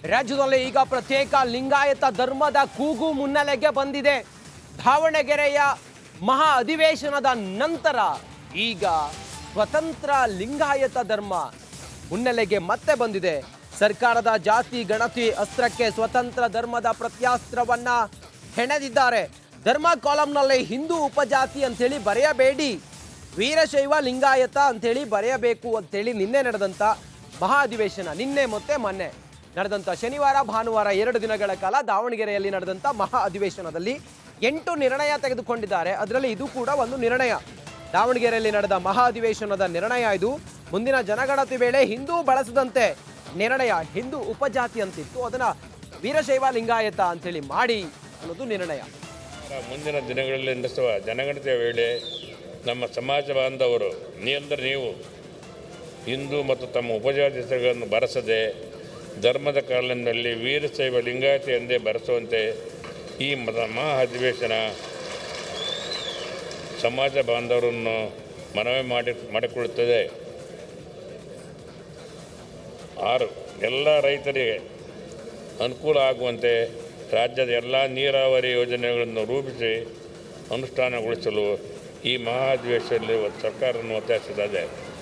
ರಾಜ್ಯದಲ್ಲಿ ಈಗ ಪ್ರತ್ಯೇಕ ಲಿಂಗಾಯತ ಧರ್ಮದ ಕೂಗು ಮುನ್ನೆಲೆಗೆ ಬಂದಿದೆ. ದಾವಣಗೆರೆಯ ಮಹಾ ಅಧಿವೇಶನದ ನಂತರ ಈಗ ಸ್ವತಂತ್ರ ಲಿಂಗಾಯತ ಧರ್ಮ ಮುನ್ನೆಲೆಗೆ ಮತ್ತೆ ಬಂದಿದೆ. ಸರ್ಕಾರದ ಜಾತಿ ಗಣತಿ ಅಸ್ತ್ರಕ್ಕೆ ಸ್ವತಂತ್ರ ಧರ್ಮದ ಪ್ರತ್ಯಾಸ್ತ್ರವನ್ನ ಹೆಣೆದಿದ್ದಾರೆ. ಧರ್ಮ ಕಾಲಂನಲ್ಲಿ ಹಿಂದೂ ಉಪಜಾತಿ ಅಂತೇಳಿ ಬರೆಯಬೇಡಿ, ವೀರಶೈವ ಲಿಂಗಾಯತ ಅಂತೇಳಿ ಬರೆಯಬೇಕು ಅಂತೇಳಿ ನಿನ್ನೆ ನಡೆದಂಥ ಮಹಾ ಅಧಿವೇಶನ, ನಿನ್ನೆ ಮತ್ತೆ ಮೊನ್ನೆ ನಡೆದಂಥ ಶನಿವಾರ ಭಾನುವಾರ 2 ದಿನಗಳ ಕಾಲ ದಾವಣಗೆರೆಯಲ್ಲಿ ನಡೆದಂಥ ಮಹಾ ಅಧಿವೇಶನದಲ್ಲಿ 8 ನಿರ್ಣಯ ತೆಗೆದುಕೊಂಡಿದ್ದಾರೆ. ಅದರಲ್ಲಿ ಇದು ಕೂಡ ಒಂದು ನಿರ್ಣಯ. ದಾವಣಗೆರೆಯಲ್ಲಿ ನಡೆದ ಮಹಾ ಅಧಿವೇಶನದ ನಿರ್ಣಯ ಇದು. ಮುಂದಿನ ಜನಗಣತಿ ವೇಳೆ ಹಿಂದೂ ಬಳಸದಂತೆ ನಿರ್ಣಯ, ಹಿಂದೂ ಉಪಜಾತಿ ಅಂತಿತ್ತು, ಅದನ್ನ ವೀರಶೈವ ಲಿಂಗಾಯತ ಅಂತೇಳಿ ಮಾಡಿ ಅನ್ನೋದು ನಿರ್ಣಯ. ಮುಂದಿನ ದಿನಗಳಲ್ಲಿ ನಡೆಸುವ ಜನಗಣತಿಯ ವೇಳೆ ನಮ್ಮ ಸಮಾಜ ಬಾಂಧವರು ನೀವು ಹಿಂದೂ ಮತ್ತು ತಮ್ಮ ಉಪಜಾತಿ ಹೆಸರುಗಳನ್ನು ಬರೆಸದೆ ಧರ್ಮದ ಕಾಲದಲ್ಲಿ ವೀರಶೈವ ಲಿಂಗಾಯತ ಎಂದೇ ಬರೆಸುವಂತೆ ಈ ಮಹಾ ಅಧಿವೇಶನ ಸಮಾಜ ಬಾಂಧವರನ್ನು ಮನವಿ ಮಾಡಿಕೊಳ್ಳುತ್ತದೆ. 6 ಎಲ್ಲ ರೈತರಿಗೆ ಅನುಕೂಲ ಆಗುವಂತೆ ರಾಜ್ಯದ ಎಲ್ಲ ನೀರಾವರಿ ಯೋಜನೆಗಳನ್ನು ರೂಪಿಸಿ ಅನುಷ್ಠಾನಗೊಳಿಸಲು ಈ ಮಹಾ ಅಧಿವೇಶನದಲ್ಲಿ ಸರ್ಕಾರವನ್ನು ಒತ್ತಾಯಿಸುತ್ತದೆ.